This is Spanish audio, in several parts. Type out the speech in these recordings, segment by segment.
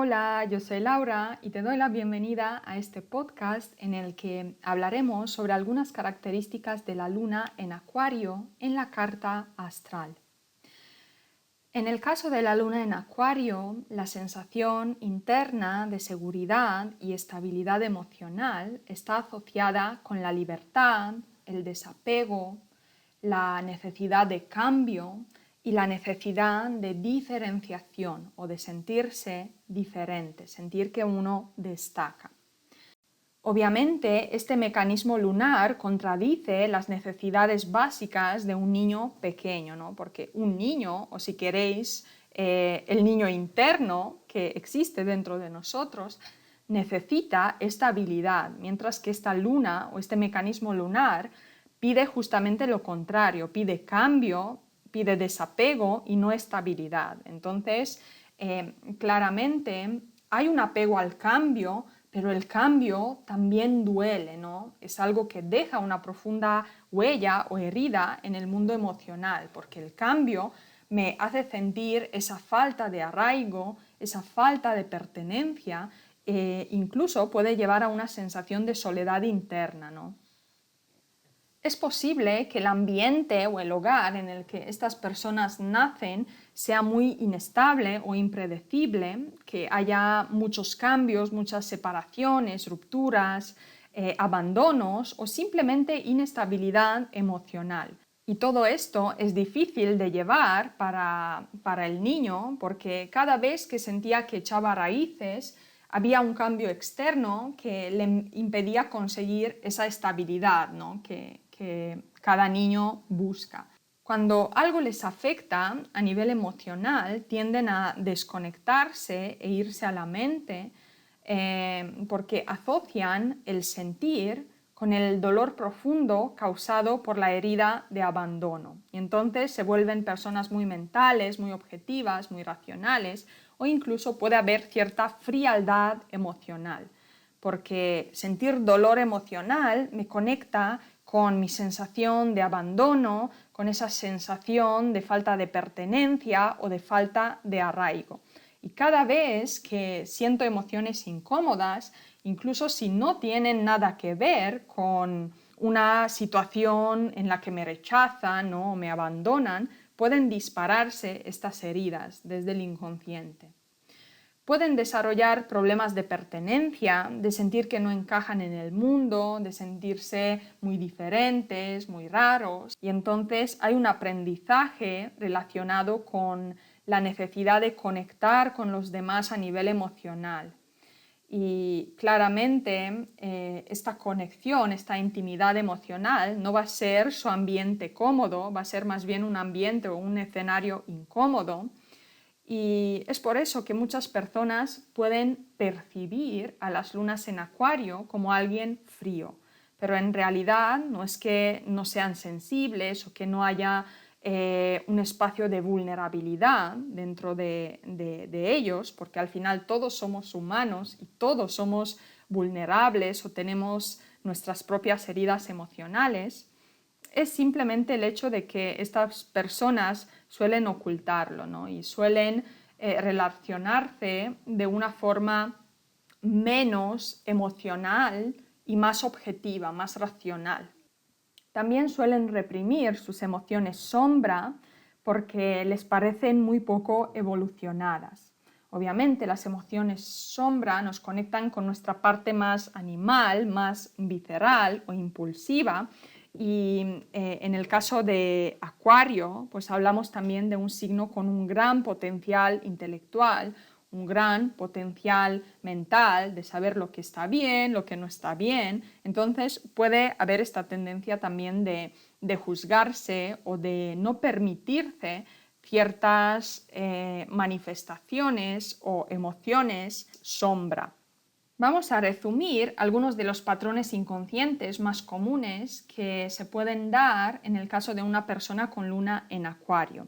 Hola, yo soy Laura y te doy la bienvenida a este podcast en el que hablaremos sobre algunas características de la luna en Acuario en la carta astral. En el caso de la luna en Acuario, la sensación interna de seguridad y estabilidad emocional está asociada con la libertad, el desapego, la necesidad de cambio y la necesidad de diferenciación o de sentirse diferente, sentir que uno destaca. Obviamente, este mecanismo lunar contradice las necesidades básicas de un niño pequeño, ¿no? Porque un niño, o si queréis, el niño interno que existe dentro de nosotros, necesita estabilidad, mientras que esta luna o este mecanismo lunar pide justamente lo contrario, pide cambio, pide desapego y no estabilidad. Entonces, claramente hay un apego al cambio, pero el cambio también duele, ¿no? Es algo que deja una profunda huella o herida en el mundo emocional, porque el cambio me hace sentir esa falta de arraigo, esa falta de pertenencia, incluso puede llevar a una sensación de soledad interna, ¿no? Es posible que el ambiente o el hogar en el que estas personas nacen sea muy inestable o impredecible, que haya muchos cambios, muchas separaciones, rupturas, abandonos o simplemente inestabilidad emocional. Y todo esto es difícil de llevar para el niño porque cada vez que sentía que echaba raíces, había un cambio externo que le impedía conseguir esa estabilidad, ¿no? que cada niño busca. Cuando algo les afecta a nivel emocional, tienden a desconectarse e irse a la mente porque asocian el sentir con el dolor profundo causado por la herida de abandono. Y entonces se vuelven personas muy mentales, muy objetivas, muy racionales, o incluso puede haber cierta frialdad emocional, porque sentir dolor emocional me conecta con mi sensación de abandono, con esa sensación de falta de pertenencia o de falta de arraigo. Y cada vez que siento emociones incómodas, incluso si no tienen nada que ver con una situación en la que me rechazan o me abandonan, pueden dispararse estas heridas desde el inconsciente. Pueden desarrollar problemas de pertenencia, de sentir que no encajan en el mundo, de sentirse muy diferentes, muy raros. Y entonces hay un aprendizaje relacionado con la necesidad de conectar con los demás a nivel emocional. Y claramente esta conexión, esta intimidad emocional no va a ser su ambiente cómodo, va a ser más bien un ambiente o un escenario incómodo. Y es por eso que muchas personas pueden percibir a las lunas en Acuario como alguien frío, pero en realidad no es que no sean sensibles o que no haya un espacio de vulnerabilidad dentro de ellos, porque al final todos somos humanos y todos somos vulnerables o tenemos nuestras propias heridas emocionales. Es simplemente el hecho de que estas personas suelen ocultarlo, ¿no? Y suelen relacionarse de una forma menos emocional y más objetiva, más racional. También suelen reprimir sus emociones sombra porque les parecen muy poco evolucionadas. Obviamente las emociones sombra nos conectan con nuestra parte más animal, más visceral o impulsiva, y en el caso de Acuario, pues hablamos también de un signo con un gran potencial intelectual, un gran potencial mental de saber lo que está bien, lo que no está bien. Entonces puede haber esta tendencia también de juzgarse o de no permitirse ciertas manifestaciones o emociones sombra. Vamos a resumir algunos de los patrones inconscientes más comunes que se pueden dar en el caso de una persona con luna en Acuario.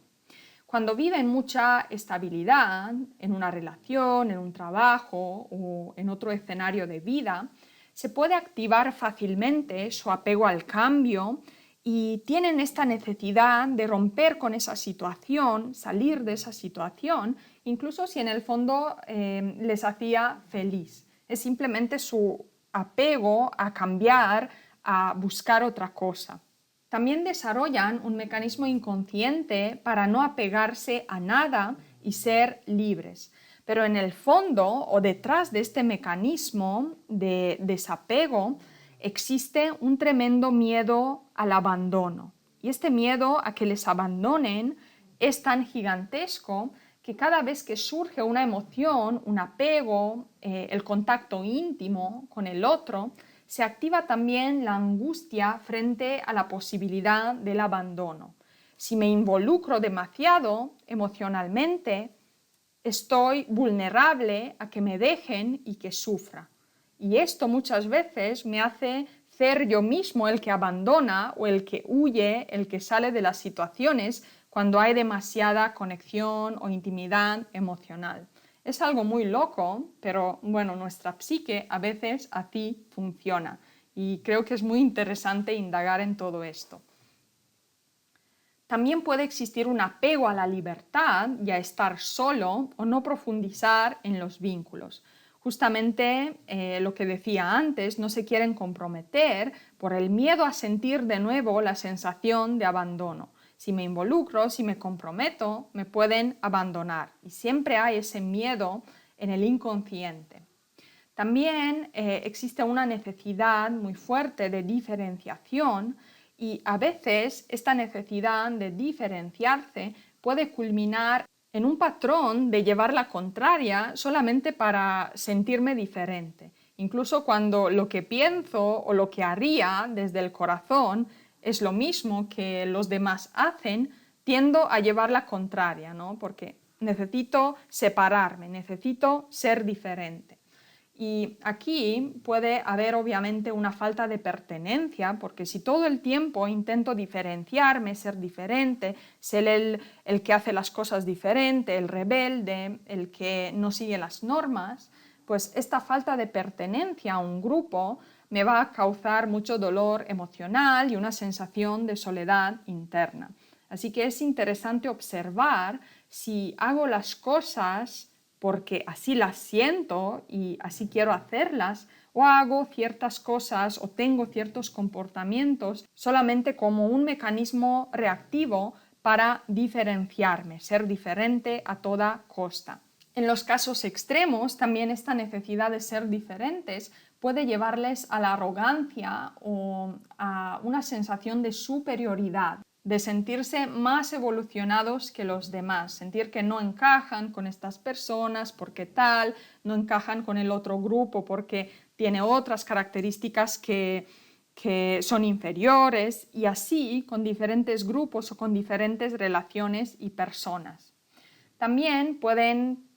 Cuando vive en mucha estabilidad, en una relación, en un trabajo o en otro escenario de vida, se puede activar fácilmente su apego al cambio y tienen esta necesidad de romper con esa situación, salir de esa situación, incluso si en el fondo les hacía feliz. Es simplemente su apego a cambiar, a buscar otra cosa. También desarrollan un mecanismo inconsciente para no apegarse a nada y ser libres. Pero en el fondo o detrás de este mecanismo de desapego existe un tremendo miedo al abandono. Y este miedo a que les abandonen es tan gigantesco que cada vez que surge una emoción, un apego, el contacto íntimo con el otro, se activa también la angustia frente a la posibilidad del abandono. Si me involucro demasiado emocionalmente, estoy vulnerable a que me dejen y que sufra. Y esto muchas veces me hace ser yo mismo el que abandona o el que huye, el que sale de las situaciones cuando hay demasiada conexión o intimidad emocional. Es algo muy loco, pero bueno, nuestra psique a veces así funciona y creo que es muy interesante indagar en todo esto. También puede existir un apego a la libertad y a estar solo o no profundizar en los vínculos. Justamente lo que decía antes, no se quieren comprometer por el miedo a sentir de nuevo la sensación de abandono. Si me involucro, si me comprometo, me pueden abandonar. Y siempre hay ese miedo en el inconsciente. También existe una necesidad muy fuerte de diferenciación y a veces esta necesidad de diferenciarse puede culminar en un patrón de llevar la contraria solamente para sentirme diferente. Incluso cuando lo que pienso o lo que haría desde el corazón es lo mismo que los demás hacen, tiendo a llevar la contraria, ¿no? Porque necesito separarme, necesito ser diferente. Y aquí puede haber obviamente una falta de pertenencia, porque si todo el tiempo intento diferenciarme, ser diferente, ser el que hace las cosas diferente, el rebelde, el que no sigue las normas, pues esta falta de pertenencia a un grupo me va a causar mucho dolor emocional y una sensación de soledad interna. Así que es interesante observar si hago las cosas porque así las siento y así quiero hacerlas, o hago ciertas cosas o tengo ciertos comportamientos solamente como un mecanismo reactivo para diferenciarme, ser diferente a toda costa. En los casos extremos, también esta necesidad de ser diferentes puede llevarles a la arrogancia o a una sensación de superioridad, de sentirse más evolucionados que los demás, sentir que no encajan con estas personas porque tal, no encajan con el otro grupo porque tiene otras características que son inferiores, y así con diferentes grupos o con diferentes relaciones y personas. También pueden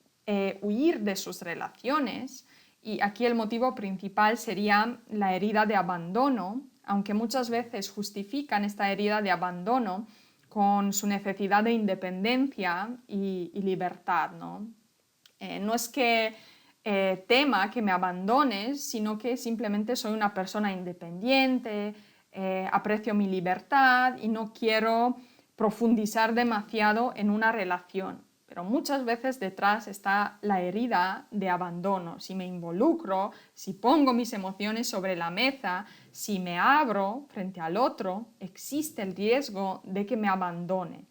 huir de sus relaciones, y aquí el motivo principal sería la herida de abandono, aunque muchas veces justifican esta herida de abandono con su necesidad de independencia y libertad, ¿no? No es que tema que me abandones, sino que simplemente soy una persona independiente, aprecio mi libertad y no quiero profundizar demasiado en una relación. Pero muchas veces detrás está la herida de abandono. Si me involucro, si pongo mis emociones sobre la mesa, si me abro frente al otro, existe el riesgo de que me abandone.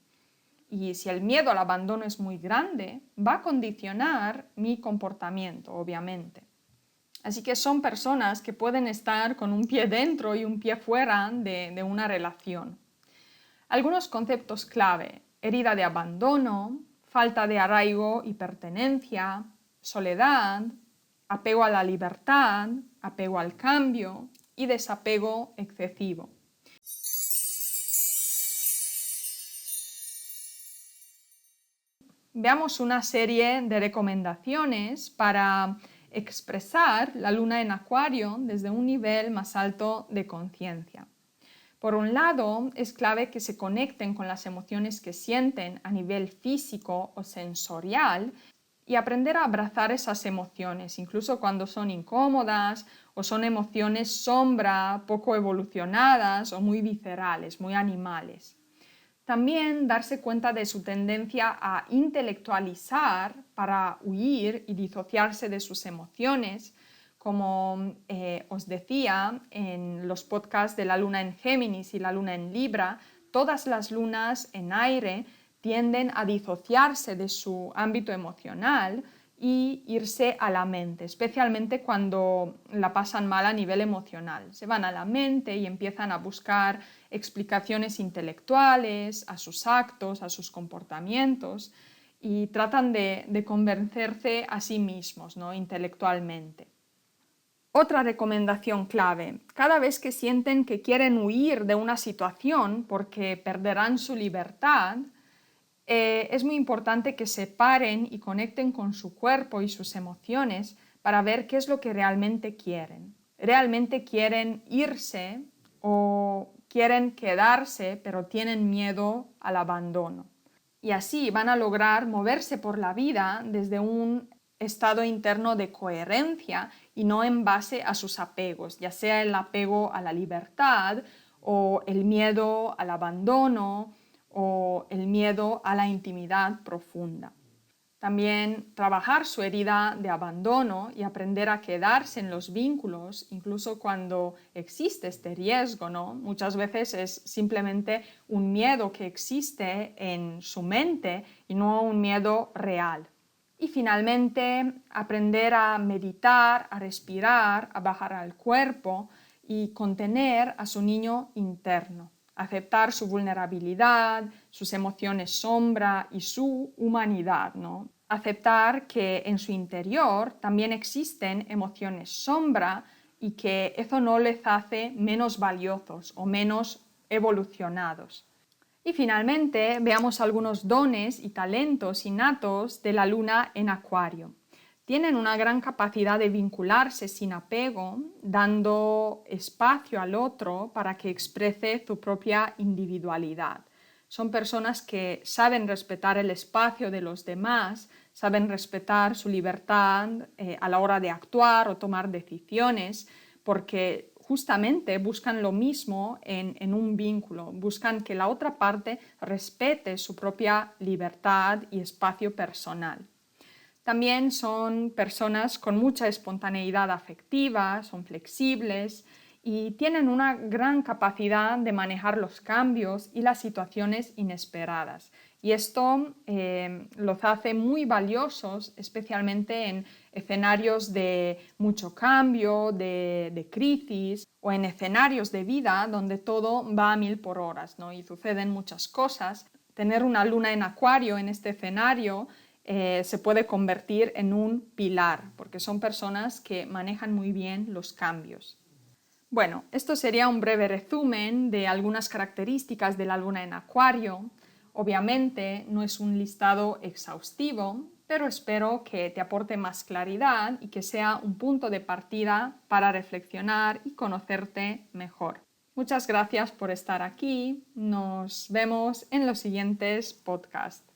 Y si el miedo al abandono es muy grande, va a condicionar mi comportamiento, obviamente. Así que son personas que pueden estar con un pie dentro y un pie fuera de una relación. Algunos conceptos clave: herida de abandono, falta de arraigo y pertenencia, soledad, apego a la libertad, apego al cambio y desapego excesivo. Veamos una serie de recomendaciones para expresar la luna en Acuario desde un nivel más alto de conciencia. Por un lado, es clave que se conecten con las emociones que sienten a nivel físico o sensorial y aprender a abrazar esas emociones, incluso cuando son incómodas o son emociones sombra, poco evolucionadas o muy viscerales, muy animales. También darse cuenta de su tendencia a intelectualizar para huir y disociarse de sus emociones. Como os decía en los podcasts de la luna en Géminis y la luna en Libra, todas las lunas en aire tienden a disociarse de su ámbito emocional y irse a la mente, especialmente cuando la pasan mal a nivel emocional. Se van a la mente y empiezan a buscar explicaciones intelectuales a sus actos, a sus comportamientos y tratan de convencerse a sí mismos, ¿no? Intelectualmente. Otra recomendación clave: cada vez que sienten que quieren huir de una situación porque perderán su libertad, es muy importante que se paren y conecten con su cuerpo y sus emociones para ver qué es lo que realmente quieren. ¿Realmente quieren irse o quieren quedarse pero tienen miedo al abandono? Y así van a lograr moverse por la vida desde un estado interno de coherencia y no en base a sus apegos, ya sea el apego a la libertad o el miedo al abandono o el miedo a la intimidad profunda. También trabajar su herida de abandono y aprender a quedarse en los vínculos, incluso cuando existe este riesgo, ¿no? Muchas veces es simplemente un miedo que existe en su mente y no un miedo real. Y finalmente, aprender a meditar, a respirar, a bajar al cuerpo y contener a su niño interno. Aceptar su vulnerabilidad, sus emociones sombra y su humanidad, ¿no? Aceptar que en su interior también existen emociones sombra y que eso no les hace menos valiosos o menos evolucionados. Y finalmente, veamos algunos dones y talentos innatos de la luna en Acuario. Tienen una gran capacidad de vincularse sin apego, dando espacio al otro para que exprese su propia individualidad. Son personas que saben respetar el espacio de los demás, saben respetar su libertad a la hora de actuar o tomar decisiones, porque justamente buscan lo mismo en un vínculo, buscan que la otra parte respete su propia libertad y espacio personal. También son personas con mucha espontaneidad afectiva, son flexibles y tienen una gran capacidad de manejar los cambios y las situaciones inesperadas. Y esto los hace muy valiosos, especialmente en escenarios de mucho cambio, de crisis o en escenarios de vida donde todo va a 1000 por hora, ¿no? Y suceden muchas cosas. Tener una luna en Acuario en este escenario se puede convertir en un pilar, porque son personas que manejan muy bien los cambios. Bueno, esto sería un breve resumen de algunas características de la luna en Acuario. Obviamente no es un listado exhaustivo, pero espero que te aporte más claridad y que sea un punto de partida para reflexionar y conocerte mejor. Muchas gracias por estar aquí. Nos vemos en los siguientes podcasts.